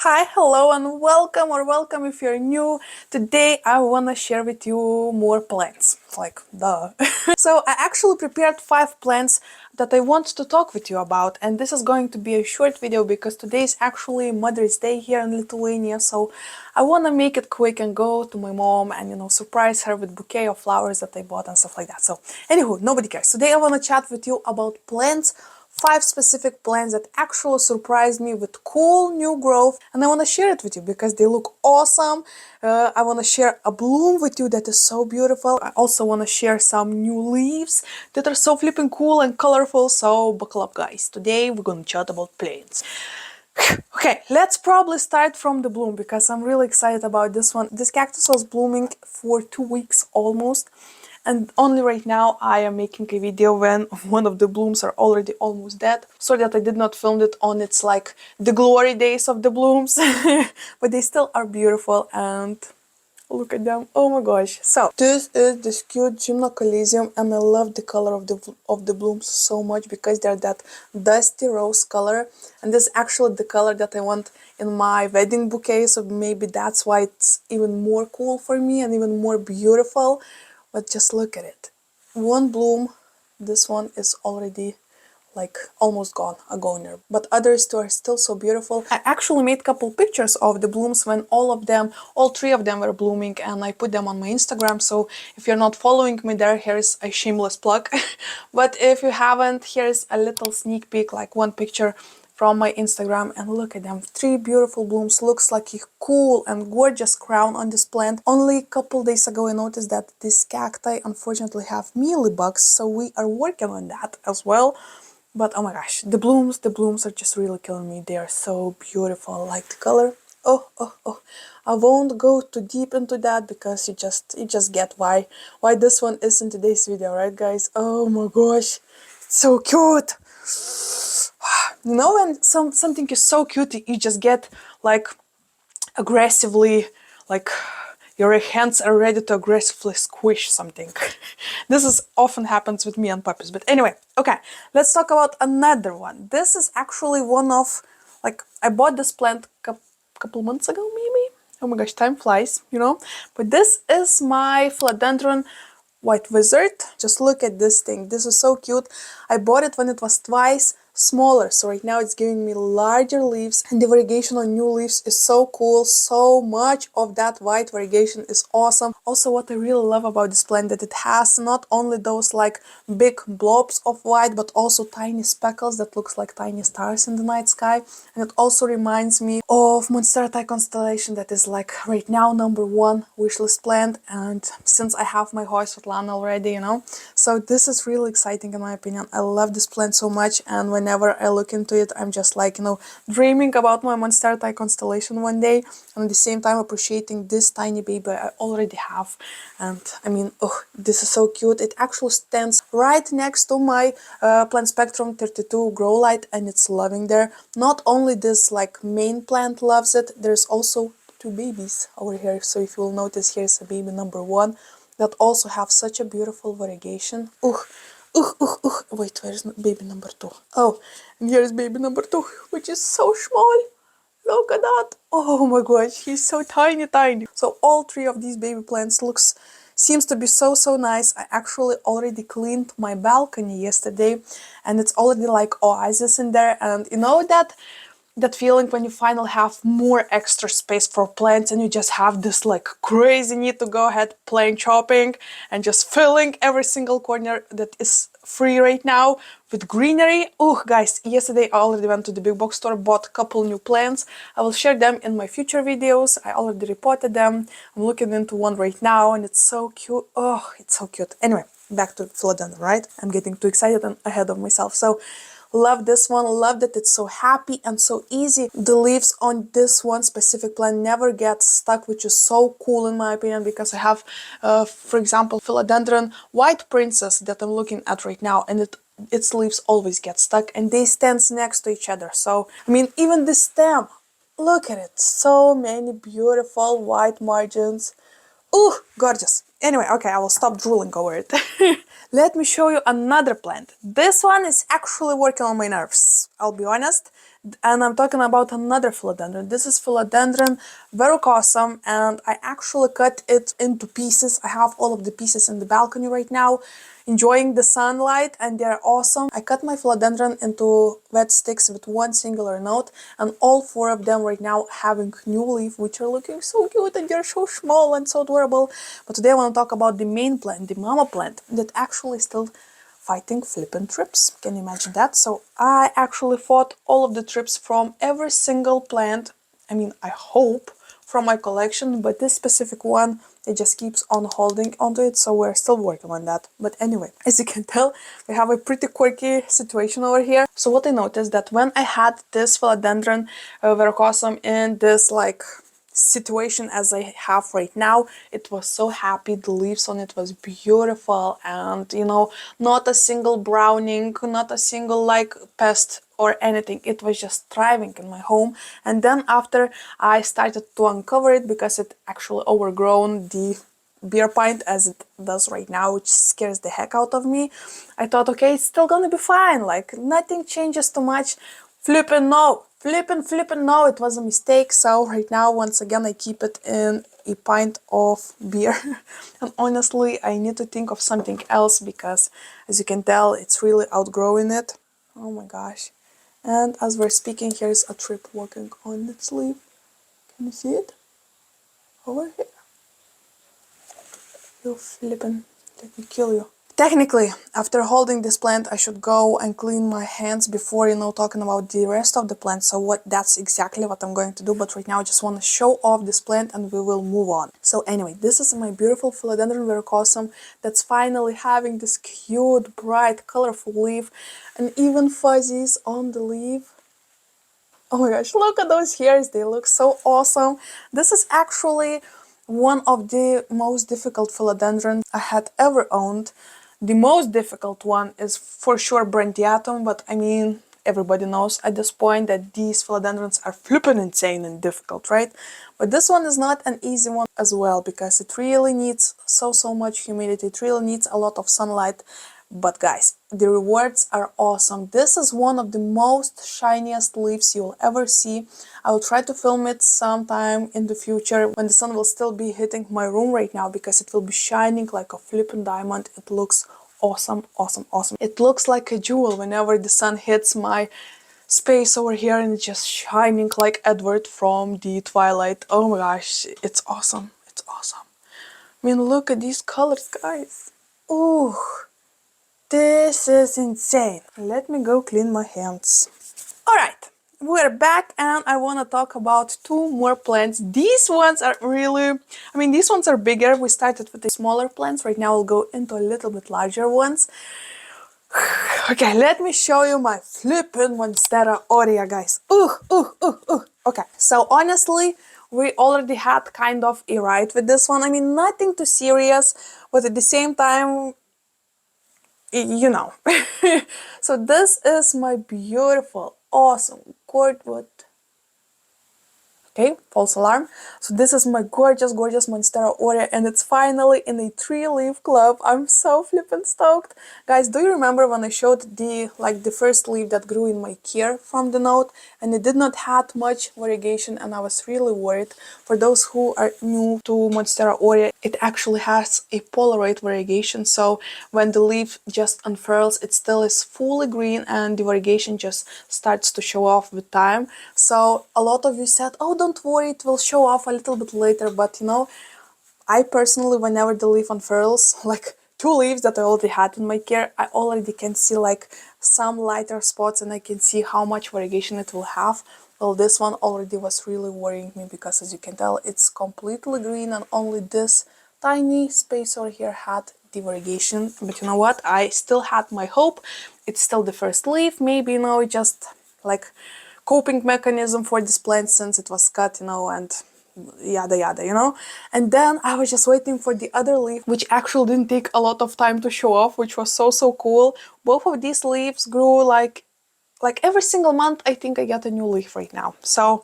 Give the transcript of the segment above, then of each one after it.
Hi, hello, and welcome or welcome if you're new. Today I wanna share with you more plants, like duh. So I actually prepared 5 plants that I want to talk with you about, and this is going to be a short video because today is actually Mother's Day here in Lithuania, so I wanna make it quick and go to my mom and surprise her with bouquet of flowers that I bought and stuff like that. So anywho, nobody cares. Today I wanna chat with you about plants. 5 specific plants that actually surprised me with cool new growth, and I want to share it with you because they look awesome. I want to share a bloom with you that is so beautiful. I also want to share some new leaves that are so flipping cool and colorful, so buckle up guys. Today we're gonna chat about plants. Okay, let's probably start from the bloom because I'm really excited about this one. This cactus was blooming for 2 weeks almost, and only right now I am making a video when one of the blooms are already almost dead. Sorry that I did not film it on its like the glory days of the blooms, but they still are beautiful and look at them. Oh my gosh. So this is this cute gymnocalysium, and I love the color of the blooms so much because they're that dusty rose color, and this is actually the color that I want in my wedding bouquet, so maybe that's why it's even more cool for me and even more beautiful. But just look at it. One bloom, this one is already like almost gone, a goner, but others too are still so beautiful. I actually made a couple pictures of the blooms when all 3 of them were blooming, and I put them on my Instagram, so if you're not following me there, here's a shameless plug. But if you haven't, here's a little sneak peek, like one picture from my Instagram, and look at them. 3 beautiful blooms. Looks like a cool and gorgeous crown on this plant. Only a couple days ago I noticed that this cacti unfortunately have mealybugs, so we are working on that as well. But oh my gosh, the blooms are just really killing me. They are so beautiful. I like the color. Oh. I won't go too deep into that because you just get why this one is in today's video, right guys? Oh my gosh, it's so cute. You know, when something is so cute, you just get like aggressively, like your hands are ready to aggressively squish something. This is often happens with me and puppies. But anyway, okay, let's talk about another one. This is actually one of, like, I bought this plant couple months ago maybe. Oh my gosh, time flies, you know. But this is my Philodendron white wizard. Just look at this thing. This is so cute. I bought it when it was twice smaller, so right now it's giving me larger leaves, and the variegation on new leaves is so cool. So much of that white variegation is awesome. Also, what I really love about this plant, that it has not only those like big blobs of white, but also tiny speckles that looks like tiny stars in the night sky. And it also reminds me of Monstera constellation, that is like right now #1 wishlist plant, and since I have my Hoya already, you know, so this is really exciting in my opinion. I love this plant so much, and whenever I look into it, I'm just like, dreaming about my Monstera constellation one day, and at the same time appreciating this tiny baby I already have. And I mean, oh, this is so cute. It actually stands right next to my plant spectrum 32 grow light, and it's loving there. Not only this like main plant loves it, there's also 2 babies over here. So if you will notice, here's a baby #1 that also have such a beautiful variegation. Wait, where's baby #2? Oh, and here's baby #2, which is so small. Look at that. Oh my gosh, he's so tiny. So all 3 of these baby plants seems to be so nice. I actually already cleaned my balcony yesterday, and it's already like oasis in there. And you know that feeling when you finally have more extra space for plants, and you just have this like crazy need to go ahead playing chopping and just filling every single corner that is free right now with greenery. Oh guys, yesterday I already went to the big box store, bought a couple new plants. I will share them in my future videos. I already reported them. I'm looking into one right now, and it's so cute. Oh, it's so cute. Anyway, back to Philodendron, right? I'm getting too excited and ahead of myself. So love this one. Love that it's so happy and so easy. The leaves on this one specific plant never get stuck, which is so cool in my opinion, because I have, for example, Philodendron White Princess that I'm looking at right now, and its leaves always get stuck, and they stand next to each other. So, I mean, even the stem, look at it. So many beautiful white margins. Ooh, gorgeous. Anyway, okay, I will stop drooling over it. Let me show you another plant. This one is actually working on my nerves. I'll be honest. And I'm talking about another philodendron. This is Philodendron verrucosum, and I actually cut it into pieces. I have all of the pieces in the balcony right now, enjoying the sunlight, and they're awesome. I cut my philodendron into wet sticks with one singular note, and all four of them right now having new leaf, which are looking so cute, and they're so small and so adorable. But today I want to talk about the main plant, the mama plant, that actually still fighting flippin' trips. Can you imagine that? So I actually fought all of the trips from every single plant. I mean, I hope from my collection, but this specific one, it just keeps on holding onto it, so we're still working on that. But anyway, as you can tell, we have a pretty quirky situation over here. So what I noticed that when I had this philodendron verrucosum in this like situation as I have right now, it was so happy. The leaves on it was beautiful, and you know, not a single browning, not a single like pest or anything. It was just thriving in my home. And then after I started to uncover it, because it actually overgrown the beer pint as it does right now, which scares the heck out of me, I thought, okay, it's still gonna be fine, like nothing changes too much. Flippin' no, flippin' no, it was a mistake. So right now, once again, I keep it in a pint of beer. And honestly, I need to think of something else, because as you can tell, it's really outgrowing it. Oh my gosh. And as we're speaking, here's a trip walking on its leaf. Can you see it? Over here. You flippin', let me kill you. Technically, after holding this plant, I should go and clean my hands before, you know, talking about the rest of the plant. So that's exactly what I'm going to do. But right now, I just want to show off this plant and we will move on. So anyway, this is my beautiful Philodendron verrucosum that's finally having this cute, bright, colorful leaf, and even fuzzies on the leaf. Oh my gosh, look at those hairs, they look so awesome. This is actually one of the most difficult philodendrons I had ever owned. The most difficult one is for sure Brandiatum, but I mean, everybody knows at this point that these philodendrons are flippin' insane and difficult, right? But this one is not an easy one as well, because it really needs so much humidity, it really needs a lot of sunlight. But guys, the rewards are awesome. This is one of the most shiniest leaves you'll ever see. I will try to film it sometime in the future when the sun will still be hitting my room right now, because it will be shining like a flippin' diamond. It looks awesome, awesome, awesome. It looks like a jewel whenever the sun hits my space over here, and it's just shining like Edward from the Twilight. Oh my gosh, it's awesome. It's awesome. I mean, look at these colors, guys. Ooh. This is insane. Let me go clean my hands. Alright, we're back and I want to talk about two more plants. These ones are really, these ones are bigger. We started with the smaller plants. Right now we'll go into a little bit larger ones. Okay, let me show you my flippin' Monstera aurea, guys. Okay, so honestly, we already had kind of a ride with this one. I mean, nothing too serious, but at the same time, you know. So this is my beautiful, awesome cordwood. Okay, false alarm. So this is my gorgeous Monstera aurea, and it's finally in a 3-leaf club. I'm so flippin' stoked. Guys, do you remember when I showed the first leaf that grew in my care from the note, and it did not have much variegation, and I was really worried. For those who are new to Monstera aurea, it actually has a polaroid variegation, so when the leaf just unfurls, it still is fully green and the variegation just starts to show off with time. So a lot of you said, oh, don't worry, it will show off a little bit later, but you know, I personally, whenever the leaf unfurls, like 2 leaves that I already had in my care, I already can see like some lighter spots, and I can see how much variegation it will have. Well, this one already was really worrying me, because as you can tell, it's completely green and only this tiny space over here had the variegation. But you know what? I still had my hope. It's still the first leaf. Maybe, you know, just like coping mechanism for this plant since it was cut, you know, and yada yada, you know. And then I was just waiting for the other leaf, which actually didn't take a lot of time to show off, which was so cool. Both of these leaves grew like every single month. I think I get a new leaf right now. So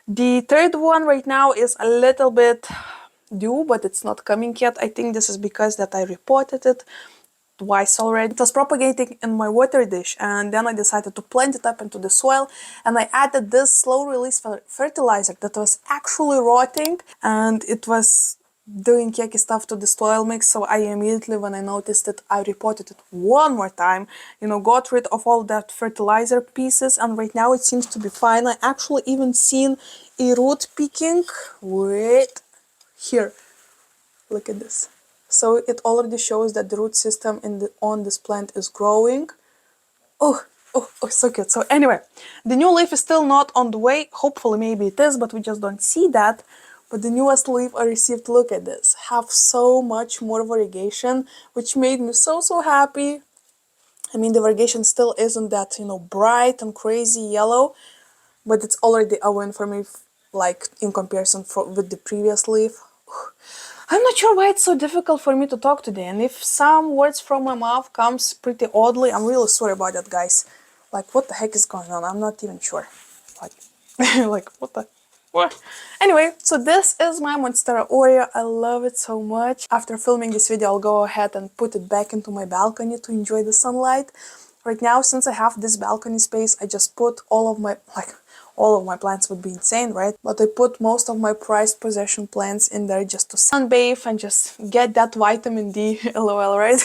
the third one right now is a little bit due, but it's not coming yet. I think this is because that I repotted it twice already. It was propagating in my water dish, and then I decided to plant it up into the soil, and I added this slow release fertilizer that was actually rotting, and it was doing yucky stuff to the soil mix. So I immediately, when I noticed it, I reported it one more time, got rid of all that fertilizer pieces, and right now it seems to be fine. I actually even seen a root peeking. Wait, here, look at this. So it already shows that the root system on this plant is growing. Oh, so cute. So anyway, the new leaf is still not on the way. Hopefully, maybe it is, but we just don't see that. But the newest leaf I received, look at this, have so much more variegation, which made me so happy. I mean, the variegation still isn't that, bright and crazy yellow, but it's already a win for me, like in comparison with the previous leaf. I'm not sure why it's so difficult for me to talk today, and if some words from my mouth comes pretty oddly, I'm really sorry about that, guys. Like, what the heck is going on? I'm not even sure. Like, like what the... What? Anyway, so this is my Monstera Oreo. I love it so much. After filming this video, I'll go ahead and put it back into my balcony to enjoy the sunlight. Right now, since I have this balcony space, I just put all of my plants would be insane, right? But I put most of my prized possession plants in there just to sunbathe and just get that vitamin D, lol, right?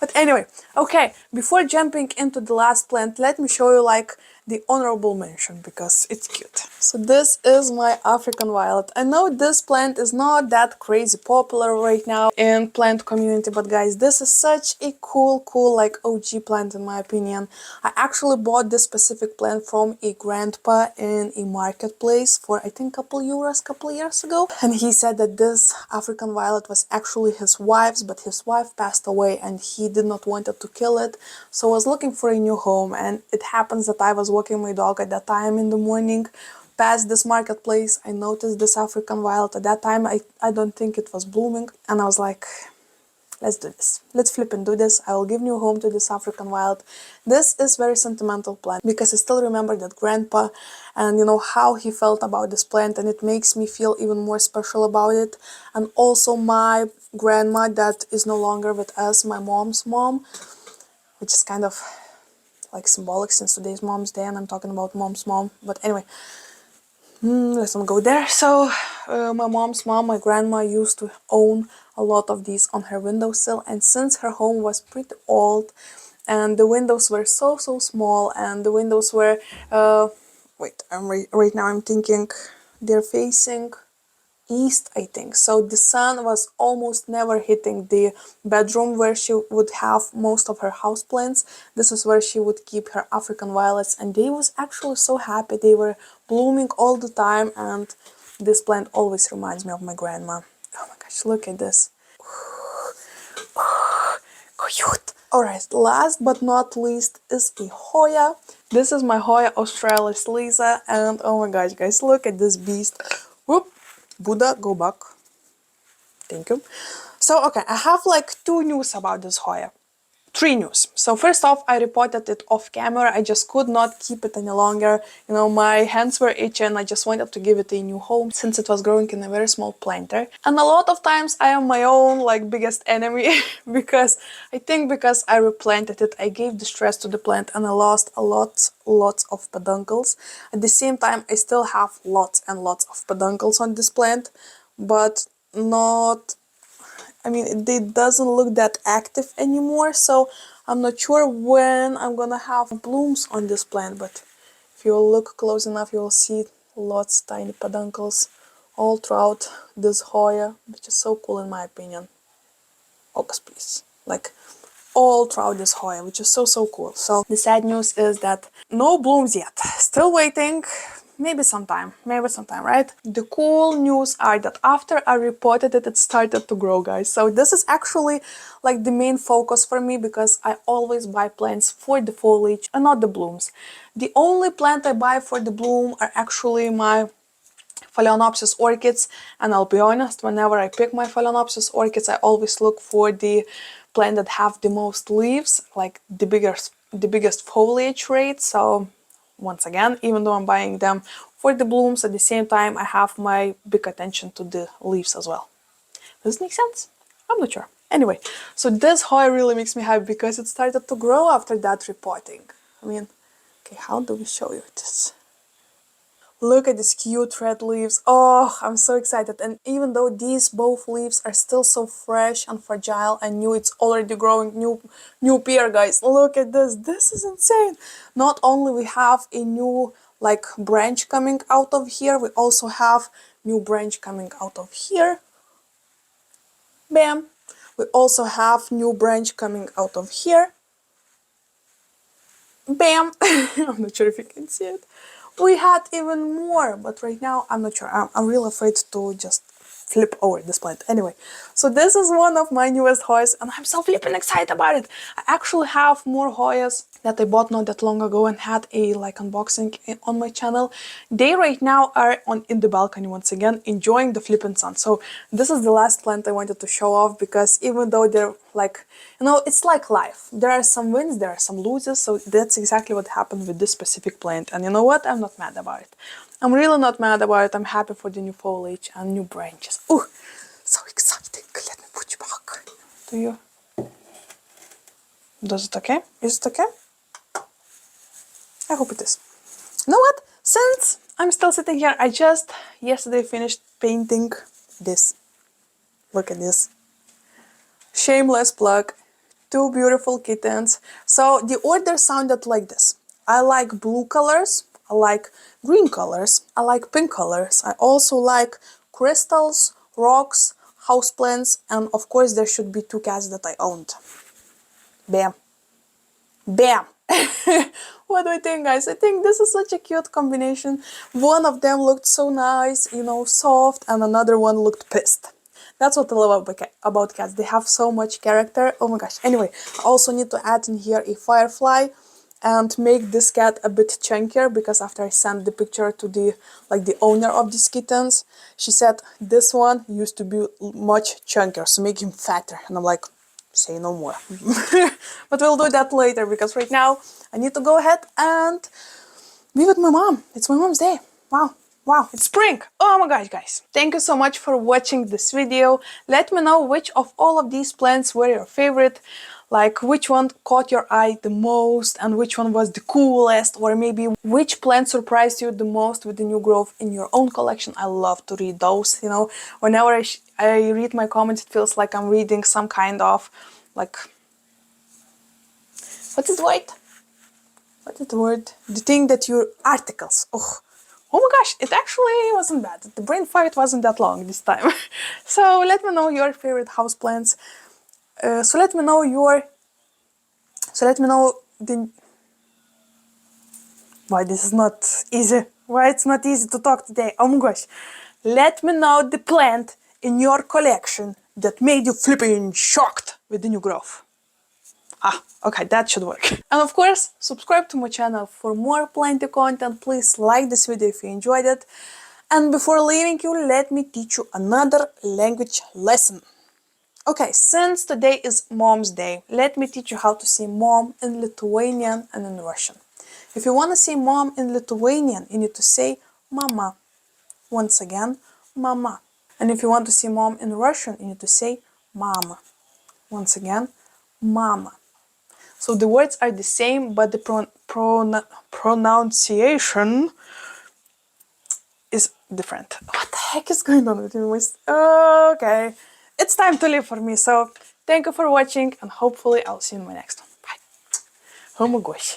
But anyway, okay, before jumping into the last plant, let me show you like the honorable mention because it's cute. So this is my African violet. I know this plant is not that crazy popular right now in plant community, but guys, this is such a cool like OG plant in my opinion. I actually bought this specific plant from a grandpa in a marketplace for I think couple years ago, and he said that this African violet was actually his wife's, but his wife passed away and he did not want to kill it, so I was looking for a new home, and it happens that I was walking my dog at that time in the morning past this marketplace. I noticed this African violet. At that time I don't think it was blooming, and I was like, let's do this. Let's flip and do this. I will give new home to this African violet. This is very sentimental plant because I still remember that grandpa and how he felt about this plant, and it makes me feel even more special about it. And also my grandma that is no longer with us, my mom's mom, which is kind of like symbolic since today's Mom's Day and I'm talking about mom's mom. But anyway, let's not go there. So my mom's mom, my grandma, used to own a lot of these on her windowsill, and since her home was pretty old and the windows were so small, and the windows were wait, right now I'm thinking they're facing east, I think. So the sun was almost never hitting the bedroom where she would have most of her houseplants. This is where she would keep her African violets, and they was actually so happy. They were blooming all the time, and this plant always reminds me of my grandma. Oh my gosh, look at this. Cute. Alright, last but not least is a Hoya. This is my Hoya australis Lisa, and oh my gosh, guys, look at this beast. Whoop. Buddha, go back. Thank you. So, okay, I have like 2 news about this Hoya. 3 news. So first off, I reported it off camera. I just could not keep it any longer. My hands were itching. I just wanted to give it a new home since it was growing in a very small planter. And a lot of times I am my own like biggest enemy because I replanted it, I gave the stress to the plant and I lost lots of peduncles. At the same time, I still have lots and lots of peduncles on this plant, but not... I mean, it doesn't look that active anymore, so I'm not sure when I'm gonna have blooms on this plant, but if you look close enough, you will see lots of tiny peduncles all throughout this Hoya, which is so cool in my opinion. Focus, please. Like, all throughout this Hoya, which is so cool. So the sad news is that no blooms yet. Still waiting. Maybe sometime, right? The cool news are that after I reported it, it started to grow, guys. So this is actually like the main focus for me because I always buy plants for the foliage and not the blooms. The only plant I buy for the bloom are actually my Phalaenopsis orchids, and I'll be honest, whenever I pick my Phalaenopsis orchids, I always look for the plant that have the most leaves, like the biggest foliage rate. So once again, even though I'm buying them for the blooms, at the same time I have my big attention to the leaves as well. Does this make sense? I'm not sure. Anyway, so this Hoya really makes me happy because it started to grow after that repotting. I mean, okay, how do we show you this? Look at these cute red leaves. Oh, I'm so excited. And even though these both leaves are still so fresh and fragile, I knew it's already growing new pear, guys. Look at this. This is insane. Not only we have a new like branch coming out of here, we also have new branch coming out of here. Bam. We also have new branch coming out of here. Bam! I'm not sure if you can see it. We had even more, but right now I'm not sure. I'm really afraid to just flip over this plant. Anyway, so this is one of my newest Hoyas and I'm so flipping excited about it. I actually have more Hoyas that I bought not that long ago and had a like unboxing on my channel. They right now are in the balcony once again enjoying the flipping sun. So this is the last plant I wanted to show off because even though they're like, you know, it's like life. There are some wins, there are some losses, so that's exactly what happened with this specific plant. And you know what? I'm not mad about it. I'm really not mad about it. I'm happy for the new foliage and new branches. Ooh, so exciting. Let me put you back. Do you? Does it okay? Is it okay? I hope it is. You know what? Since I'm still sitting here, I just yesterday finished painting this. Look at this. Shameless plug. Two beautiful kittens. So the order sounded like this. I like blue colors, I like green colors, I like pink colors, I also like crystals, rocks, houseplants, and of course there should be two cats that I owned. Bam. Bam! What do I think, guys? I think this is such a cute combination. One of them looked so nice, you know, soft, and another one looked pissed. That's what I love about cats. They have so much character. Oh my gosh. Anyway, I also need to add in here a Firefly and make this cat a bit chunkier because after I sent the picture to the owner of these kittens, she said this one used to be much chunkier, so make him fatter. And I'm like, say no more. But we'll do that later because right now I need to go ahead and be with my mom. It's my mom's day. Wow. Wow, it's spring! Oh my gosh, guys. Thank you so much for watching this video. Let me know which of all of these plants were your favorite, like which one caught your eye the most and which one was the coolest, or maybe which plant surprised you the most with the new growth in your own collection. I love to read those, you know. Whenever I read my comments, it feels like I'm reading some kind of, like, what is the word? What is the word? The thing that you... articles. Oh my gosh, it actually wasn't bad. The brain fight wasn't that long this time. So let me know your favorite houseplants. So let me know the... Why this is not easy? Why it's not easy to talk today? Oh my gosh. Let me know the plant in your collection that made you flipping shocked with the new growth. Ah, okay, that should work. And of course, subscribe to my channel for more plenty content. Please like this video if you enjoyed it. And before leaving you, let me teach you another language lesson. Okay, since today is Mom's Day, let me teach you how to say mom in Lithuanian and in Russian. If you want to say mom in Lithuanian, you need to say mama. Once again, mama. And if you want to say mom in Russian, you need to say mama. Once again, mama. So the words are the same, but the pronunciation is different. What the heck is going on with me? Okay, it's time to leave for me. So thank you for watching and hopefully I'll see you in my next one. Bye. Oh my gosh.